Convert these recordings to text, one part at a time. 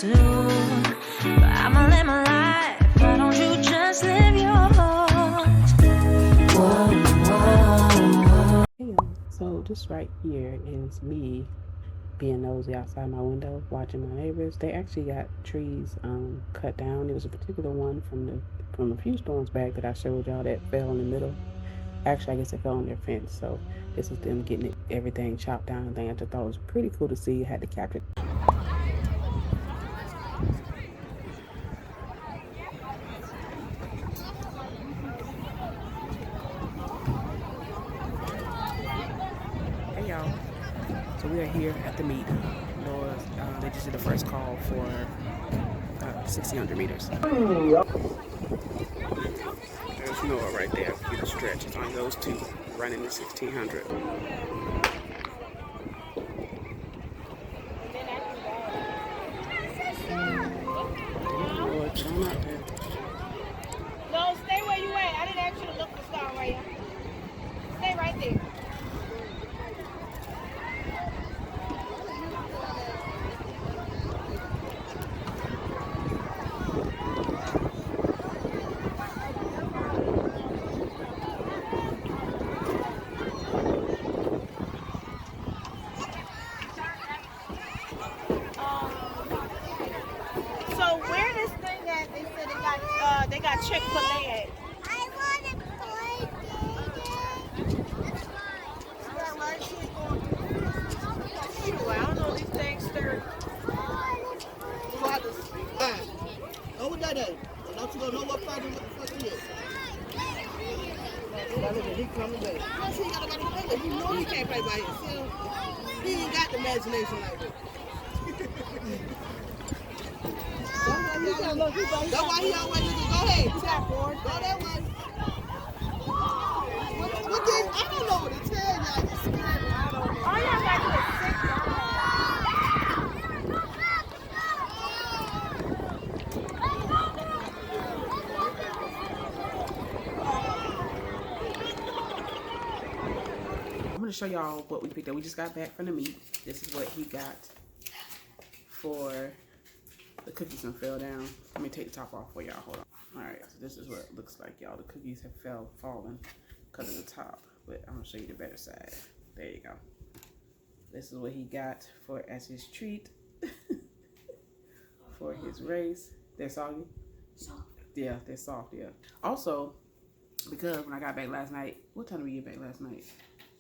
too. But I'ma live my life. Why don't you just live yours? Whoa, whoa. Hey y'all, so this right here is me being nosy outside my window watching my neighbors. They actually got trees cut down. There was a particular one from a few storms back that I showed y'all that fell in the middle. Actually, I guess it fell on their fence. So this is them getting everything chopped down and things. I thought it was pretty cool to see. I had to capture it. Hey y'all, so we are here at the meet. Lord, they just did the first call for 1,600 meters. There's Noah right there. You can stretch. It's only those two running the 1,600. Lord, get on out there. No, stay where you at. I didn't ask you to look for Star right here. Stay right there. So where this thing at? They said they got Chick-fil-A at. I want to play Yeah, right. Anyway, I don't know these things stir. Oh, what that is? Don't you gonna know what part of what the fuck it is? He coming back. Plus, he gotta go to the. You know he can't play by himself. He ain't got the imagination like that. That's why he always just go ahead. You got bored. Go that way. What did I don't know what to tell y'all. You scared me. All y'all got to do is sit down. I'm going to show y'all what we picked up. We just got back from the meet. This is what he got for the cookies and fell down. Let me take the top off for y'all. Hold on. All right, so this is what it looks like, y'all. The cookies have fallen because of the top, but I'm gonna show you the better side. There you go. This is what he got for as his treat for his race. They're soggy. Soft. Yeah, they're soft. Yeah. Also, because when I got back last night, what time did we get back last night?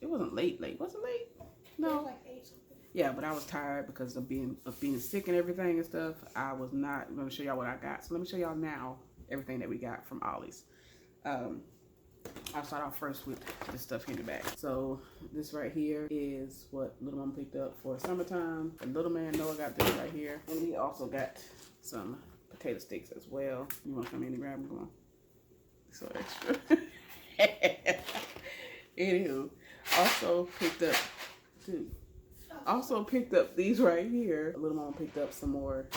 It wasn't late. Was it late? No. Like 8 something. Yeah, but I was tired because of being sick and everything and stuff. I was not going to show y'all what I got. So let me show y'all now everything that we got from Ollie's. I'll start off first with the stuff here in the back. So this right here is what little mom picked up for summertime. And little man Noah got this right here. And we also got some potato sticks as well. You want to come in and grab them? Come on. So extra. Anywho, also picked up these right here. Little mama picked up some more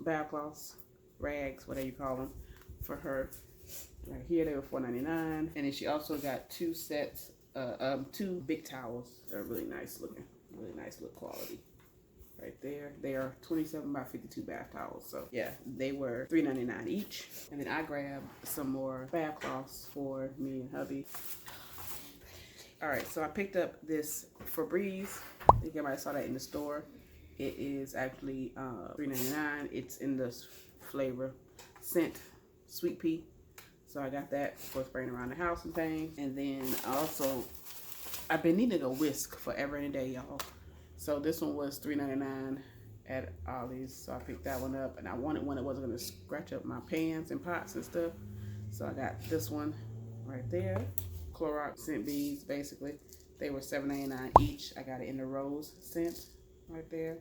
bath cloths, rags, whatever you call them, for her. Right here, they were $4.99, and then she also got two sets, two big towels. They're really nice looking, really nice look quality. Right there, they are 27 by 52 bath towels. So yeah, they were $3.99 each. And then I grabbed some more bath cloths for me and hubby. All right, so I picked up this Febreze. I think everybody saw that in the store. It is actually $3.99. It's in this flavor scent sweet pea. So I got that for spraying around the house and things. And then also, I've been needing a whisk forever and a day, y'all. So this one was $3.99 at Ollie's. So I picked that one up, and I wanted one that wasn't gonna scratch up my pans and pots and stuff. So I got this one right there. Clorox scent beads, basically. They were $7.99 each. I got it in the rose scent right there.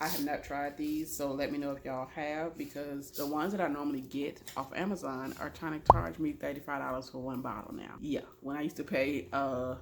I have not tried these, so let me know if y'all have, because the ones that I normally get off Amazon are trying to charge me $35 for one bottle now. Yeah, when I used to pay,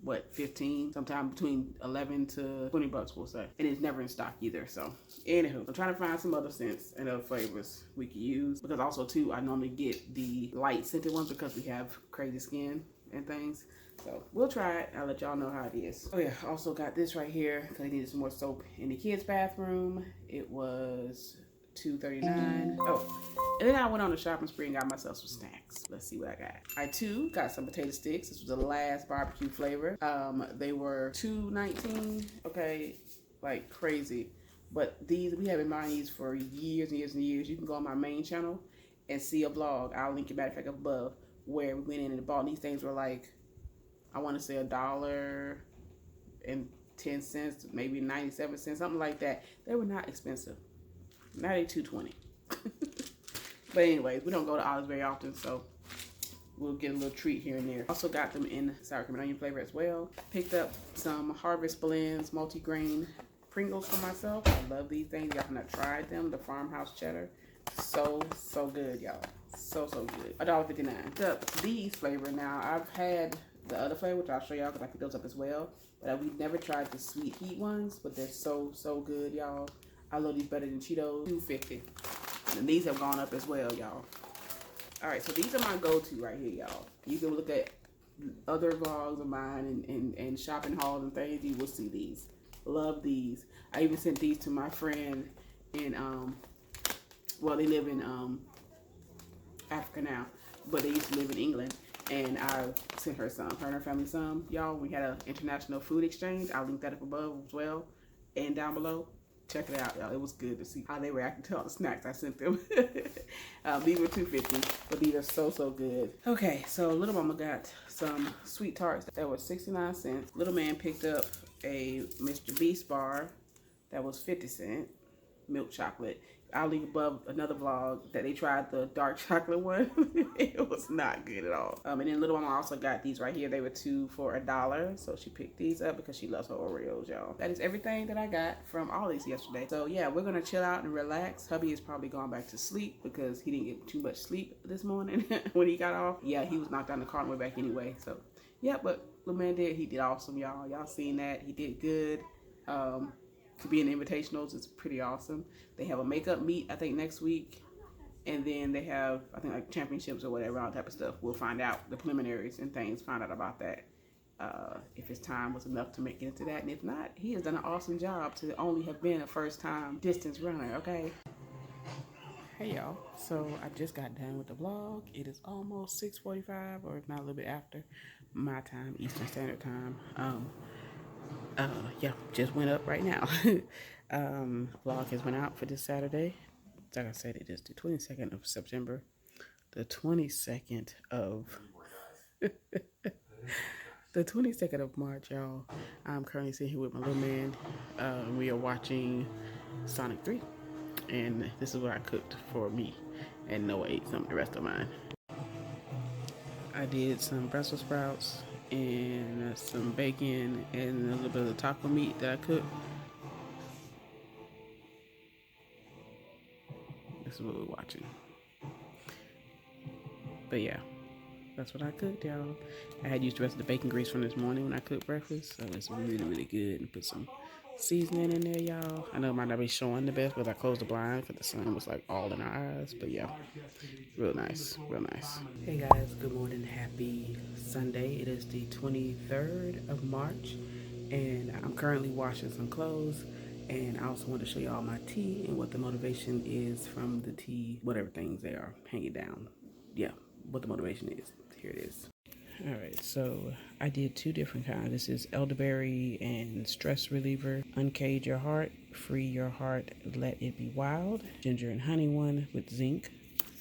what, 15, sometime between 11 to 20 bucks, we'll say. And it's never in stock either, so. Anywho, I'm trying to find some other scents and other flavors we could use, because also, too, I normally get the light scented ones because we have crazy skin and things. So we'll try it. I'll let y'all know how it is. Oh yeah, also got this right here because I needed some more soap in the kids' bathroom. It was $2.39. Oh, and then I went on a shopping spree and got myself some snacks. Let's see what I got. I too got some potato sticks. This was the last barbecue flavor. They were $2.19. Okay, like crazy. But these, we have been buying these for years and years and years. You can go on my main channel and see a vlog. I'll link it matter of fact above, where we went in and bought these things. Were like, I want to say $1.10, maybe 97 cents, something like that. They were not expensive. Now they $2.20. But anyways, we don't go to Ollie's very often, so we'll get a little treat here and there. Also got them in sour cream and onion flavor as well. Picked up some Harvest Blends multi-grain Pringles for myself. I love these things. Y'all have not tried them. The Farmhouse Cheddar. So good, y'all. So good. $1.59. Picked up these flavor. Now, I've had the other flavor, which I'll show y'all because I picked those up as well. But we've never tried the sweet heat ones, but they're so good, y'all. I love these better than Cheetos. $2.50. And these have gone up as well, y'all. All right, so these are my go-to right here, y'all. You can look at other vlogs of mine and shopping hauls and things. You will see these. Love these. I even sent these to my friend in, well, they live in Africa now, but they used to live in England. And I sent her some, her and her family some. Y'all, we had an international food exchange. I'll link that up above as well and down below. Check it out, y'all. It was good to see how they reacted to all the snacks I sent them. These were $2.50, but these are so good. Okay, so little mama got some sweet tarts that were 69 cents. Little man picked up a Mr. Beast bar that was 50 cents, milk chocolate. I'll link above another vlog that they tried the dark chocolate one. It was not good at all. And then little mama also got these right here. They were 2 for $1. So she picked these up because she loves her Oreos, y'all. That is everything that I got from Ollie's yesterday. So yeah, we're gonna chill out and relax. Hubby is probably going back to sleep because he didn't get too much sleep this morning when he got off. Yeah, he was knocked down the car on the way back anyway. So yeah, but little man he did awesome, y'all. Y'all seen that. He did good. To be in invitationals is pretty awesome. They have a makeup meet, I think, next week. And then they have, I think, like championships or whatever, all that type of stuff. We'll find out the preliminaries and things, find out about that. If his time was enough to make it into that. And if not, he has done an awesome job to only have been a first-time distance runner, okay? Hey, y'all. So I just got done with the vlog. It is almost 6:45, or if not a little bit after my time, Eastern Standard Time. Yeah, just went up right now. Vlog has went out for this Saturday. Like I said, it is the 22nd of September. The 22nd of the 22nd of March, y'all. I'm currently sitting here with my little man. We are watching Sonic 3. And this is what I cooked for me. And Noah ate some of the rest of mine. I did some Brussels sprouts and some bacon and a little bit of the taco meat that I cooked. This is what we're watching. But yeah, that's what I cooked, y'all. I had used the rest of the bacon grease from this morning when I cooked breakfast, so it's really good. And put some seasoning in there, y'all. I know it might not be showing the best, but I closed the blind because the sun was like all in our eyes. But yeah, real nice. Hey guys, good morning. Happy Sunday. It is the 23rd of March, and I'm currently washing some clothes. And I also want to show y'all my tea and what the motivation is from the tea, whatever things they are hanging down. Yeah, what the motivation is. Here it is. All right, so I did 2 different kinds. This is elderberry and stress reliever. Uncage your heart, free your heart, let it be wild. Ginger and honey one with zinc.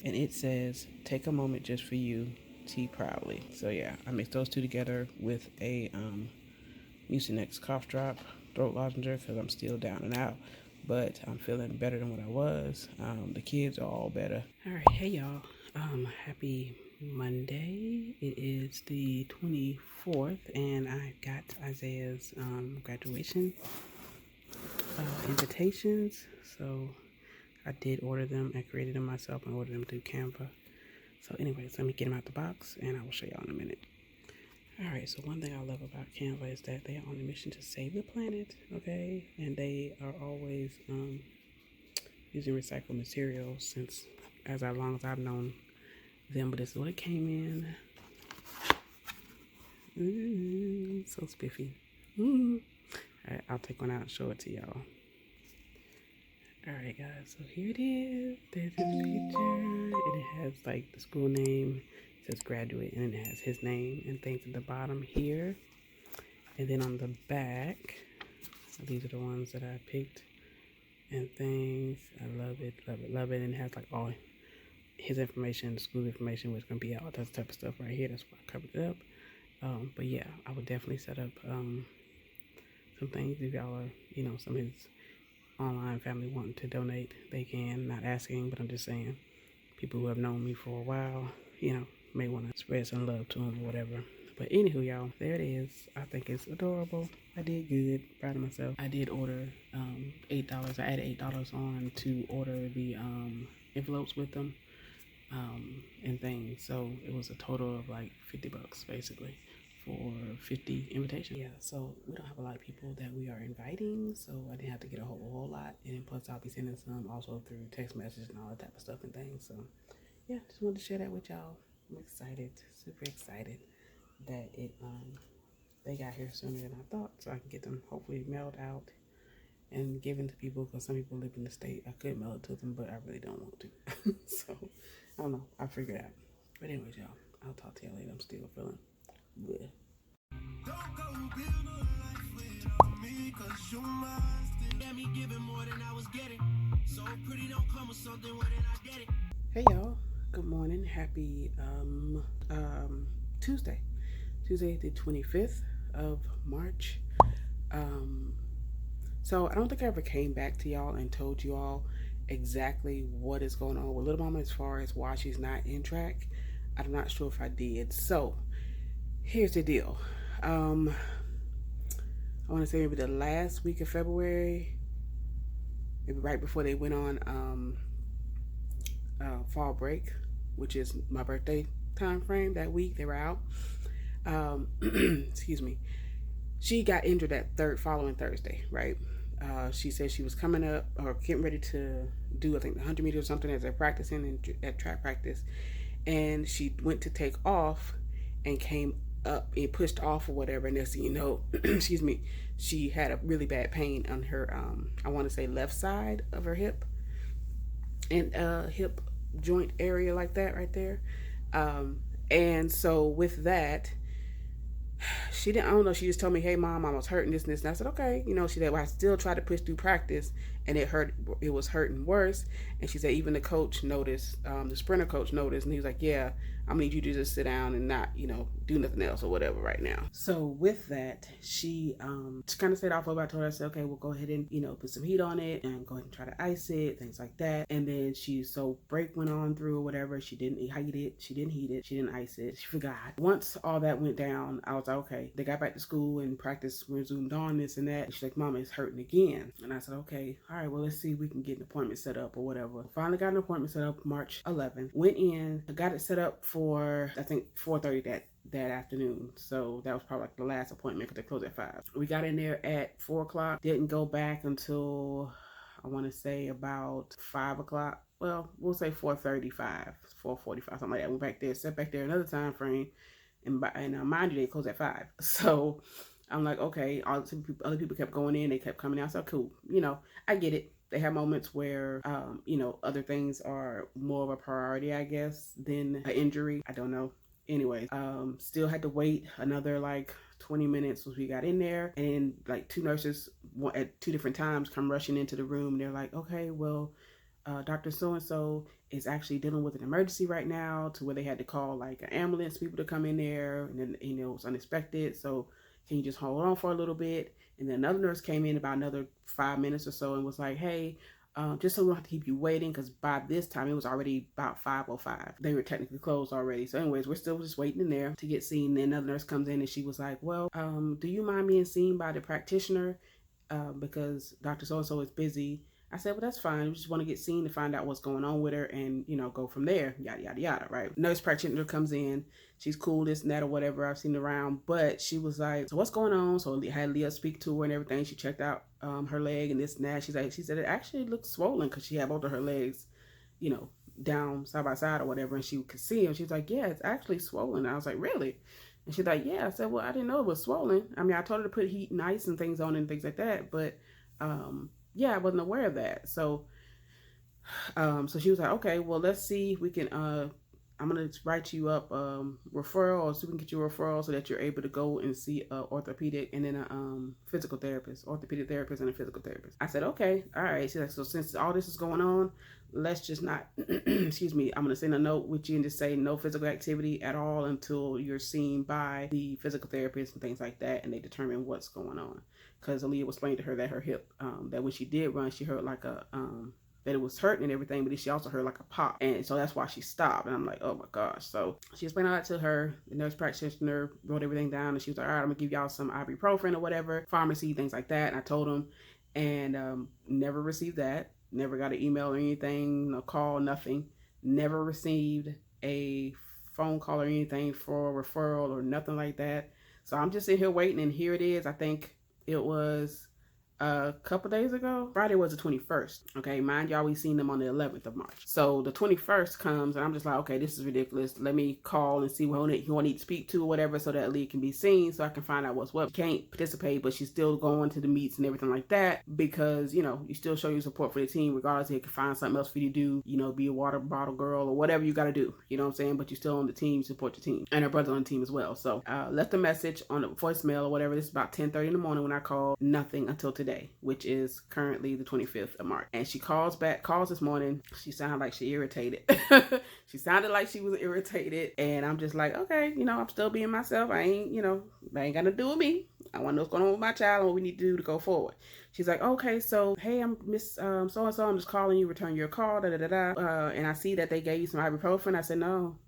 And it says, take a moment just for you, tea proudly. So yeah, I mixed those 2 together with a Mucinex cough drop throat lozenger because I'm still down and out. But I'm feeling better than what I was. The kids are all better. All right, hey y'all. Happy Monday. It is the 24th, and I got Isaiah's graduation invitations. So I did order them. I created them myself and ordered them through Canva. So anyways, let me get them out the box, and I will show y'all in a minute. All right, so one thing I love about Canva is that they are on a mission to save the planet, okay? And they are always using recycled materials since as long as I've known them. But this is what it came in. So spiffy. All right, I'll take one out and show it to y'all. Alright guys, so here it is. There's his picture. And it has like the school name. It says graduate and it has his name and things at the bottom here. And then on the back, so these are the ones that I picked and things. I love it, love it, love it. And it has like all his information, the school information, which can be all that type of stuff right here. That's why I covered it up. But yeah, I would definitely set up some things if y'all are, you know, some of his online family wanting to donate, they can. Not asking, but I'm just saying, people who have known me for a while, you know, may want to spread some love to them or whatever. But anywho, y'all, there it is. I think it's adorable. I did good. Proud of myself. I did order $8. I added $8 on to order the envelopes with them and things. So it was a total of like $50 basically for 50 invitations. Yeah, so we don't have a lot of people that we are inviting, so I didn't have to get a whole lot. And plus I'll be sending some also through text messages and all that type of stuff and things. So yeah, just wanted to share that with y'all. I'm excited, super excited that it they got here sooner than I thought, so I can get them hopefully mailed out and given to people, because some people live in the state. I could mail it to them, but I really don't want to. So I don't know, I'll figure it out. But anyways, y'all, I'll talk to y'all later. I'm still feeling good. Don't go build a life without me, 'cause you must get me giving more than I was getting. So pretty don't come with something more than I get it. Hey y'all, good morning. Happy Tuesday the 25th of March. So I don't think I ever came back to y'all and told you all exactly what is going on with Little Mama as far as why she's not in track. I'm not sure if I did. So here's the deal. I want to say maybe the last week of February, maybe right before they went on fall break, which is my birthday time frame. That week they were out. Excuse me. She got injured that following Thursday, right? She said she was coming up or getting ready to do, I think, the 100 meters or something as they're practicing at track practice, and she went to take off and came up and pushed off or whatever, and next thing you know, excuse me, she had a really bad pain on her I want to say left side of her hip and hip joint area, like that right there. And so with that, she didn't, I don't know, she just told me, hey mom, I was hurting this and this, and I said okay. You know, she said, well, I still tried to push through practice and it was hurting worse. And she said even the coach noticed, the sprinter coach noticed, and he was like, yeah, I'm gonna need you to just sit down and not, you know, do nothing else or whatever right now. So with that, she kind of stayed off of it. I told her, I said, okay, we'll go ahead and, you know, put some heat on it and go ahead and try to ice it, things like that. And then so break went on through or whatever. She didn't heat it, she didn't ice it, she forgot. Once all that went down, I was like, okay. They got back to school and practice resumed on, this and that. And she's like, Mama, it's hurting again. And I said, okay, all right, well, let's see if we can get an appointment set up or whatever. Finally got an appointment set up March 11th. Went in, got it set up for, I think, 4:30 that afternoon. So that was probably like the last appointment because they closed at 5. We got in there at 4 o'clock. Didn't go back until, I want to say, about 5 o'clock. Well, we'll say 4:35, 4:45, something like that. Went back there, sat back there another time frame. And mind you, they closed at 5. So I'm like, okay, other people kept going in, they kept coming out. So cool. You know, I get it. They have moments where, you know, other things are more of a priority, I guess, than an injury. I don't know. Anyways, still had to wait another like 20 minutes once we got in there. And like 2 nurses at 2 different times come rushing into the room. And they're like, okay, well, Dr. So-and-so is actually dealing with an emergency right now, to where they had to call like an ambulance people to come in there, and then, you know, it was unexpected. So can you just hold on for a little bit? And then another nurse came in about another 5 minutes or so and was like, hey, just so we don't have to keep you waiting, because by this time it was already about 5:05. They were technically closed already. So anyways, we're still just waiting in there to get seen. Then another nurse comes in and she was like, well, do you mind being seen by the practitioner? Because Dr. So-and-so is busy. I said, well, that's fine. We just want to get seen to find out what's going on with her and, you know, go from there, yada, yada, yada, right? Nurse practitioner comes in. She's cool, this and that or whatever. I've seen her around. But she was like, so what's going on? So I had Leah speak to her and everything. She checked out her leg and this and that. She said it actually looks swollen because she had both of her legs, you know, down side by side or whatever. And she could see them. She was like, yeah, it's actually swollen. I was like, really? And she's like, yeah. I said, well, I didn't know it was swollen. I mean, I told her to put heat and ice and things on and things like that. But, yeah, I wasn't aware of that. So So she was like, okay, well, let's see if we can, I'm going to write you up referral, or so we can get you a referral so that you're able to go and see a orthopedic and then a physical therapist, orthopedic therapist and a physical therapist. I said, okay, all right. She's like, so since all this is going on, let's just not, excuse me, I'm going to send a note with you and just say no physical activity at all until you're seen by the physical therapist and things like that, and they determine what's going on. Because Aaliyah was explaining to her that her hip, that when she did run, she heard like a, that it was hurting and everything, but she also heard like a pop. And so that's why she stopped. And I'm like, oh my gosh. So she explained all that to her. The nurse practitioner wrote everything down, and she was like, all right, I'm gonna give y'all some ibuprofen or whatever, pharmacy, things like that. And I told them, and never received that. Never got an email or anything, no call, nothing. Never received a phone call or anything for a referral or nothing like that. So I'm just sitting here waiting, and here it is. I think it was a couple days ago. Friday was the 21st. Okay, mind y'all, we seen them on the 11th of March. So the 21st comes, and I'm just like, okay, this is ridiculous. Let me call and see who I need to speak to or whatever, so that Lee can be seen, so I can find out what's what. She can't participate, but she's still going to the meets and everything like that, because, you know, you still show your support for the team, regardless. They can find something else for you to do, you know, be a water bottle girl or whatever you got to do. You know what I'm saying? But you're still on the team, support the team. And her brother's on the team as well. So left a message on the voicemail or whatever. This is about 10:30 in the morning when I called. Nothing until today, which is currently the 25th of March. And she calls this morning. She sounded like she irritated. She sounded like she was irritated. And I'm just like, okay, you know, I'm still being myself. I ain't, you know, that ain't got to do with me. I want to know what's going on with my child and what we need to do to go forward. She's like, okay, so, hey, I'm Miss so-and-so. I'm just calling you, return your call, da-da-da-da. And I see that they gave you some ibuprofen. I said, no.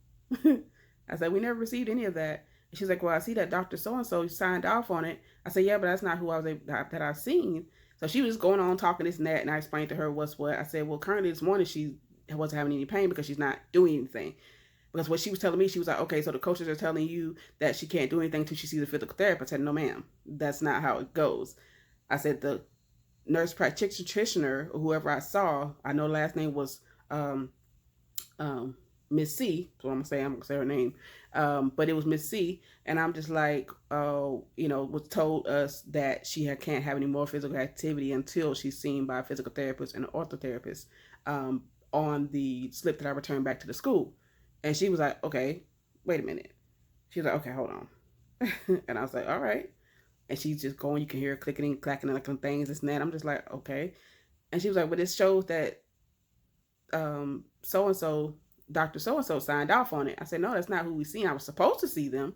I said, we never received any of that. And she's like, well, I see that Dr. So-and-so signed off on it. I said, yeah, but that's not who that I've seen. So she was going on talking this and that, and I explained to her what's what. I said, well, currently this morning she wasn't having any pain because she's not doing anything. Because what she was telling me, she was like, okay, so the coaches are telling you that she can't do anything until she sees a physical therapist. I said, no, ma'am, that's not how it goes. I said, the nurse practitioner, or whoever I saw, I know the last name was Miss C, so I'm gonna say her name, but it was Miss C, and I'm just like, you know, was told us that she can't have any more physical activity until she's seen by a physical therapist and an orthotherapist on the slip that I returned back to the school. And she was like, okay, wait a minute. She was like, okay, hold on. And I was like, all right. And she's just going, you can hear her clicking and clacking and like things, this and that. I'm just like, okay. And she was like, but this shows that so-and-so, Dr. So-and-so signed off on it. I said, no, that's not who we seen. I was supposed to see them,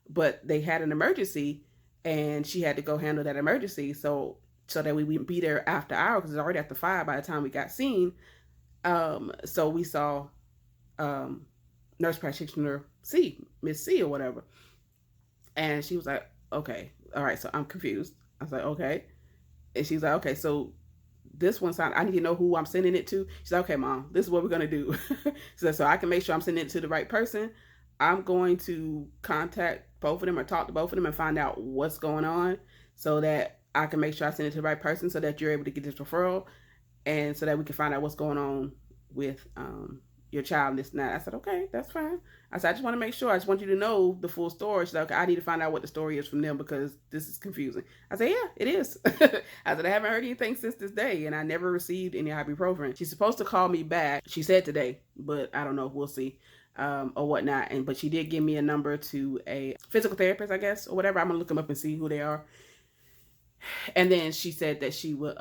but they had an emergency and she had to go handle that emergency. So that we wouldn't be there after hours, because it's already after 5 by the time we got seen. So we saw nurse practitioner C, Miss C or whatever. And she was like, okay, all right, so I'm confused. I was like, okay. And she's like, okay, so this one sound, I need to know who I'm sending it to. She's like, okay, Mom, this is what we're going to do. So I can make sure I'm sending it to the right person. I'm going to contact both of them or talk to both of them and find out what's going on so that I can make sure I send it to the right person so that you're able to get this referral and so that we can find out what's going on with your child and this and that. I said, okay, that's fine. I said, I just want to make sure. I just want you to know the full story. She's like, okay, I need to find out what the story is from them because this is confusing. I said, yeah, it is. I said, I haven't heard anything since this day and I never received any ibuprofen. She's supposed to call me back. She said today, but I don't know. We'll see. Or whatnot. But she did give me a number to a physical therapist, I guess, or whatever. I'm going to look them up and see who they are. And then she said that she would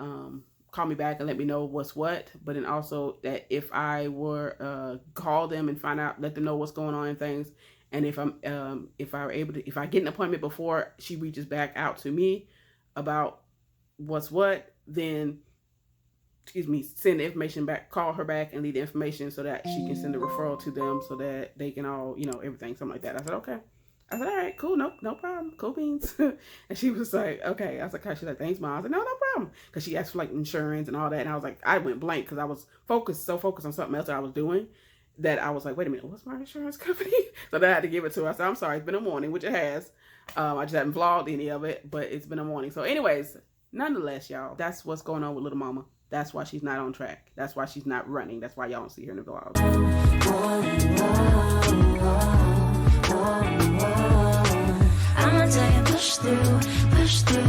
call me back and let me know what's what, but then also that if I were call them and find out, let them know what's going on and things, and if I get an appointment before she reaches back out to me about what's what, then send the information back, call her back and leave the information so that she can send a referral to them so that they can all, everything, something like that. I said, okay. I said, all right, cool, no problem, cool beans. And she was like, okay. I was like, she's like, thanks, Mom. I was like, no problem. Because she asked for like insurance and all that. And I was like, I went blank because I was so focused on something else that I was doing that I was like, wait a minute, what's my insurance company? So then I had to give it to her. I said, I'm sorry, it's been a morning, which it has. I just haven't vlogged any of it, but it's been a morning. So anyways, nonetheless, y'all, that's what's going on with little mama. That's why she's not on track. That's why she's not running. That's why y'all don't see her in the vlogs. I'ma tell you, push through, push through.